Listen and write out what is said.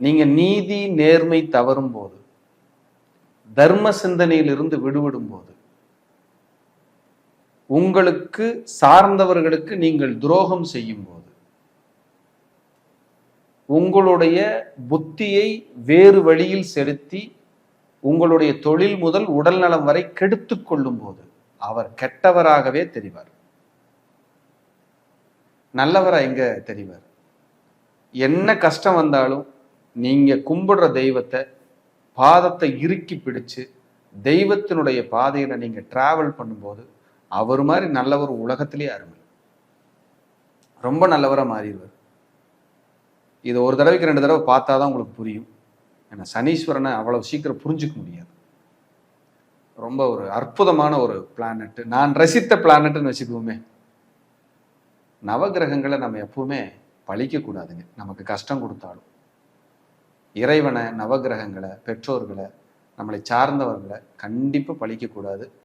நீங்க நீதி நேர்மை தவறும் போது, தர்ம சிந்தனையிலிருந்து விடுபடும் போது, உங்களுக்கு சார்ந்தவர்களுக்கு நீங்கள் துரோகம் செய்யும் போது, உங்களுடைய புத்தியை வேறு வழியில் செலுத்தி உங்களுடைய தொழில் முதல் உடல் நலம் வரை கெடுத்துக் கொள்ளும் போது அவர் கெட்டவராகவே தெரிவார். நல்லவரா எங்க தெரிவார்? என்ன கஷ்டம் வந்தாலும் நீங்க கும்பிடுற தெய்வத்தை பாதத்தை இறுக்கி பிடிச்சு தெய்வத்தினுடைய பாதையில நீங்க டிராவல் பண்ணும்போது அவர் மாதிரி நல்லவர் உலகத்திலேயே யாரும் இல்லை. ரொம்ப நல்லவரா மாறிடுவார். இது ஒரு தடவைக்கு 2 தடவை பார்த்தாதான் உங்களுக்கு புரியும். ஏன்னா சனீஸ்வரனை அவ்வளவு சீக்கிரம் புரிஞ்சுக்க முடியாது. ரொம்ப ஒரு அற்புதமான ஒரு பிளானட், நான் ரசித்த பிளானட்னு வச்சுக்குவோமே. நவகிரகங்களை நம்ம எப்பவுமே பழிக்க கூடாதுங்க. நமக்கு கஷ்டம் கொடுத்தாலும் இறைவனை, நவகிரகங்களை, பெற்றோர்களை, நம்மளை சார்ந்தவர்களை கண்டிப்பா பழிக்க கூடாது.